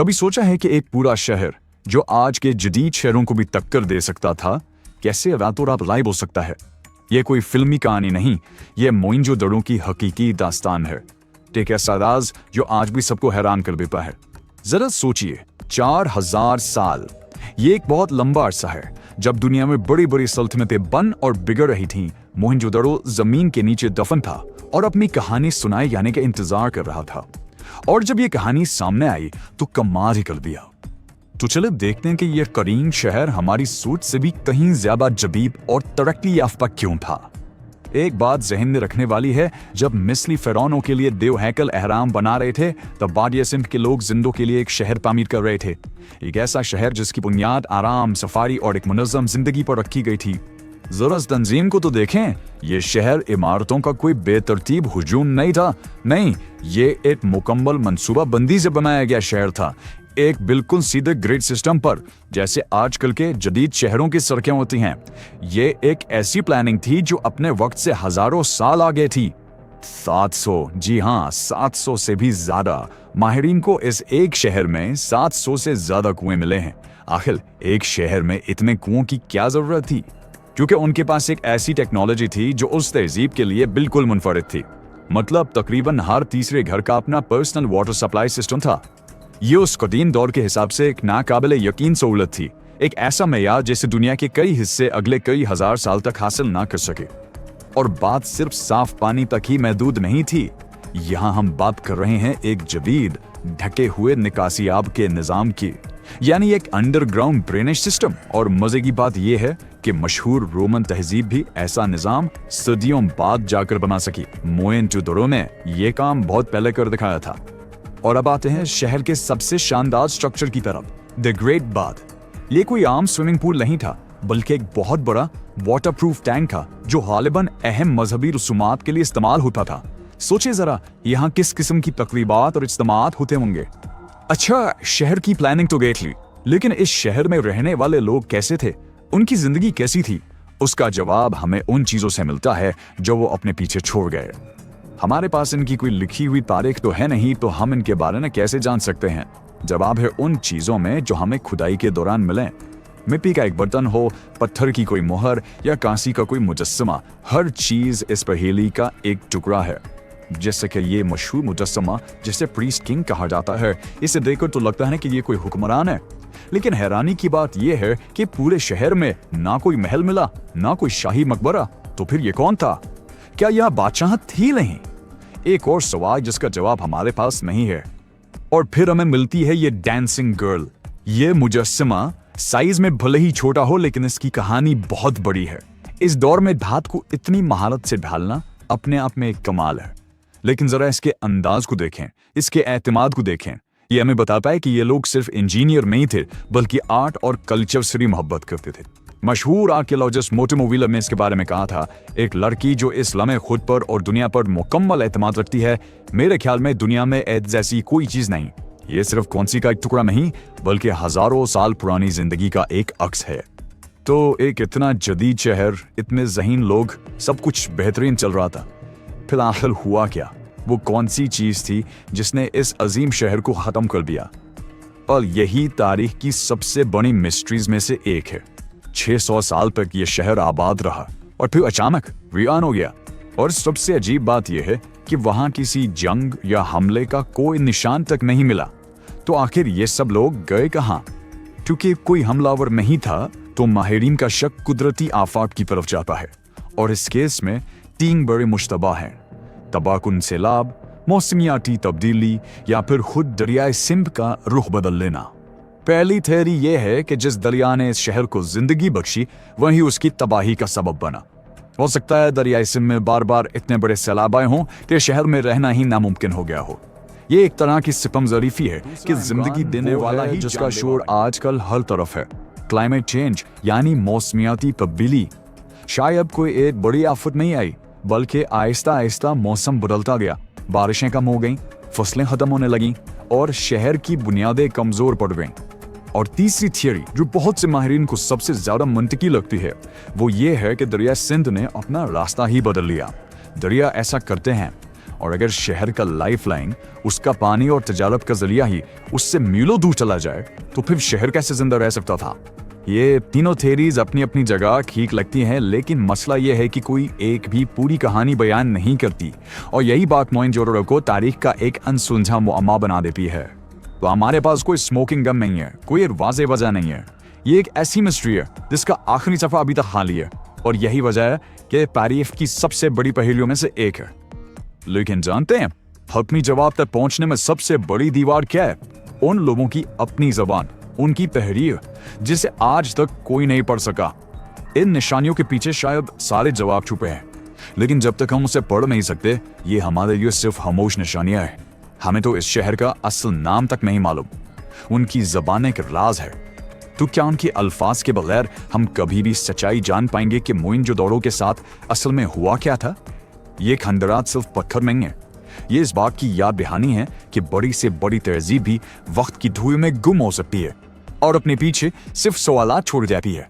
कभी सोचा है कि एक पूरा शहर जो आज के जदीद शहरों को भी टक्कर दे सकता था, कैसे रातों रात लाइव हो सकता है? ये कोई फिल्मी कहानी नहीं, ये मोइंजोदड़ो की हकीकी दास्तान है। एक ऐसा राज जो आज भी सबको हैरान कर देता है। जरा सोचिए, 4000 साल, ये एक बहुत लंबा अरसा है जब दुनिया में बड़ी बड़ी सल्तनतें बन और बिगड़ रही थीं। मोइंजोदड़ो जमीन के नीचे दफन था और अपनी कहानी सुनाए जाने का इंतजार कर रहा था। और जब ये कहानी सामने आई तो कमाल ही कर दिया। तो चले देखते हैं कि यह करीम शहर हमारी सोच से भी कहीं ज्यादा जदीद और तरक्की याफ्ता क्यों था। एक बात जहन में रखने वाली है, जब मिस्री फिरौनों के लिए देव हैकल अहराम बना रहे थे तब वादिया सिंध के लोग जिंदों के लिए एक शहर तामीर कर रहे थे। एक ऐसा शहर जिसकी बुनियाद आराम, सफारी और एक मुनज़्ज़म जिंदगी पर रखी गई थी। जरा इस तंजीम को तो देखें, ये शहर इमारतों का कोई बेतरतीब हुजूम नहीं था। नहीं, ये एक मुकम्मल मंसूबा बंदी से बनाया गया शहर था, एक बिल्कुल सीधे ग्रिड सिस्टम पर, जैसे आजकल के जदीद शहरों की सड़कें होती हैं। ये एक ऐसी प्लानिंग थी जो अपने वक्त से हजारों साल आगे थी। 700, जी हाँ, 700 से भी ज्यादा। माहिरीन को इस एक शहर में 700 से ज्यादा कुएं मिले हैं। आखिर एक शहर में इतने कुओं की क्या जरूरत थी? क्योंकि उनके पास एक ऐसी टेक्नोलॉजी थी जो उस तहजीब के लिए बिल्कुल मुनफरिद थी। मतलब तकरीबन हर तीसरे घर का अपना पर्सनल वाटर सप्लाई सिस्टम था। ये उस कदीम दौर के हिसाब से एक नाकाबिले यकीन सहूलत थी, एक ऐसा मेयार जिसे दुनिया के कई हिस्से अगले कई हजार साल तक हासिल ना कर सके। और बात सिर्फ साफ पानी तक ही महदूद नहीं थी। यहाँ हम बात कर रहे हैं एक जदीद ढके हुए निकासियाब के निजाम की, यानी एक अंडरग्राउंड ड्रेनेज सिस्टम। और मजे की बात यह है कि मशहूर रोमन तहजीब भी ऐसा निजाम सदियों बाद जाकर बना सकी। मोइंजोदड़ो ने यह काम बहुत पहले कर दिखाया था। और अब आते हैं शहर के सबसे शानदार स्ट्रक्चर की तरफ, द ग्रेट बाथ। ये कोई आम स्विमिंग पूल नहीं था, बल्कि एक बहुत बड़ा वाटरप्रूफ टैंक था जो गालिबन अहम मजहबी रसूमात के लिए इस्तेमाल होता था। सोचिए जरा, यहाँ किस किस्म की तकरीबात और इज्तिमात होते होंगे। अच्छा, शहर की प्लानिंग तो देख ली, लेकिन इस शहर में रहने वाले लोग कैसे थे, उनकी जिंदगी कैसी थी? उसका जवाब हमें उन चीजों से मिलता है जो वो अपने पीछे छोड़ गए। हमारे पास इनकी कोई लिखी हुई तारीख तो है नहीं, तो हम इनके बारे में कैसे जान सकते हैं? जवाब है उन चीजों में जो हमें खुदाई के दौरान मिले। मिट्टी का एक बर्तन हो, पत्थर की कोई मोहर या कांसी का कोई मुजस्समा, हर चीज इस पहेली का एक टुकड़ा है। जैसे कि ये मशहूर मुजस्समा जिसे प्रीस्ट किंग कहा जाता है, इसे देखकर तो लगता है कि ये कोई हुक्मरान है। लेकिन हैरानी की बात यह है कि पूरे शहर में ना कोई महल मिला, ना कोई शाही मकबरा। तो फिर ये कौन था? क्या यह बादशाह थी नहीं? एक और सवाल जिसका जवाब हमारे पास नहीं है। और फिर हमें मिलती है ये डांसिंग गर्ल। ये मुजस्समा साइज में भले ही छोटा हो, लेकिन इसकी कहानी बहुत बड़ी है। इस दौर में धात को इतनी महारत से ढालना अपने आप में एक कमाल है। लेकिन जरा इसके अंदाज को देखें, इसके एतमाद को देखें। ये हमें बताता है कि ये लोग सिर्फ इंजीनियर नहीं थे, बल्कि आर्ट और कल्चर से भी मोहब्बत करते थे। मशहूर आर्कियोलॉजिस्ट मोटिमो व्हीलर ने इसके बारे में कहा था, एक लड़की जो इस लम्हे खुद पर और दुनिया पर मुकम्मल एतमाद रखती है, मेरे ख्याल में दुनिया में जैसी कोई चीज नहीं। ये सिर्फ कौनसी का एक टुकड़ा नहीं, बल्कि हजारों साल पुरानी जिंदगी का एक अक्स है। तो एक इतना जदीद शहर, इतने ज़हीन लोग, सब कुछ बेहतरीन चल रहा था। फिर आखिर हुआ क्या? वो कौन सी चीज थी जिसने इस अजीम शहर को खत्म कर दिया? और यही तारीख की सबसे बड़ी मिस्ट्रीज में से एक है। 600 साल तक ये शहर आबाद रहा और फिर अचानक वीरान हो गया। और सबसे अजीब बात यह है कि वहां किसी जंग या हमले का कोई निशान तक नहीं मिला। तो आखिर ये सब लोग गए कहां? क्योंकि कोई हमलावर नहीं था, तो माहिरीन का शक कुदरती आफात की तरफ जाता है। और इस केस में 3 बड़े मुश्तबा हैं: तबाहकुन सैलाब, मौसमियाती तब्दीली या फिर खुद दरियाए सिंध का रुख बदल लेना। पहली थ्योरी यह है कि जिस दरिया ने इस शहर को जिंदगी बख्शी, वही उसकी तबाही का सबब बना। हो सकता है दरियाए सिंध में बार बार इतने बड़े सैलाब आए हों कि शहर में रहना ही नामुमकिन हो गया हो। ये एक तरह की सिपम ज़रीफी है कि जिंदगी देने वाला ही जिसका शोर आजकल हर तरफ है। क्लाइमेट चेंज यानी मौसमियाती तब्दीली। शायद कोई एक बड़ी आफत नहीं आई, बल्कि आहिस्ता आहिस्ता मौसम बदलता गया। बारिशें कम हो गईं, फसलें खत्म होने लगीं और शहर की बुनियादें कमजोर पड़ गईं। और तीसरी थियरी जो बहुत से माहिरीन को सबसे ज्यादा मंतकी लगती है, वो ये है कि दरिया सिंध ने अपना रास्ता ही बदल लिया। दरिया ऐसा करते हैं, और अगर शहर का लाइफलाइन, उसका पानी और तजारत का जरिया ही उससे मीलों दूर चला जाए तो फिर शहर कैसे जिंदा रह सकता था। ये तीनों थेरीज अपनी अपनी जगह ठीक लगती हैं, लेकिन मसला ये है कि कोई एक भी पूरी कहानी बयान नहीं करती और यही बात मोइनजोदड़ो को तारीख का एक अनसुलझा मुअम्मा बना देती है। तो हमारे पास कोई स्मोकिंग गन नहीं है, कोई वाज़ेह वजह नहीं है। ये एक ऐसी मिस्ट्री है जिसका आखिरी सफा अभी तक खाली है और यही वजह है कि तारीख की सबसे बड़ी पहेलियों में से एक है। लेकिन जानते हैं हतमी जवाब तक पहुंचने में सबसे बड़ी दीवार क्या है? उन लोगों की अपनी जबान, उनकी तहरीर, जिसे आज तक कोई नहीं पढ़ सका। इन निशानियों के पीछे शायद सारे जवाब छुपे हैं, लेकिन जब तक हम उसे पढ़ नहीं सकते ये हमारे लिए सिर्फ खामोश निशानियां हैं। हमें तो इस शहर का असल नाम तक नहीं मालूम, उनकी जबान एक राज है। तो क्या उनके अल्फाज के बगैर हम कभी भी सच्चाई जान पाएंगे कि मोइनजोदड़ो के साथ असल में हुआ क्या था? ये खंडरात सिर्फ पत्थर नहीं है, ये इस बात की याद दहानी है कि बड़ी से बड़ी तहजीब भी वक्त की धूल में गुम हो सकती है और अपने पीछे सिर्फ सवालात छोड़ जाती है।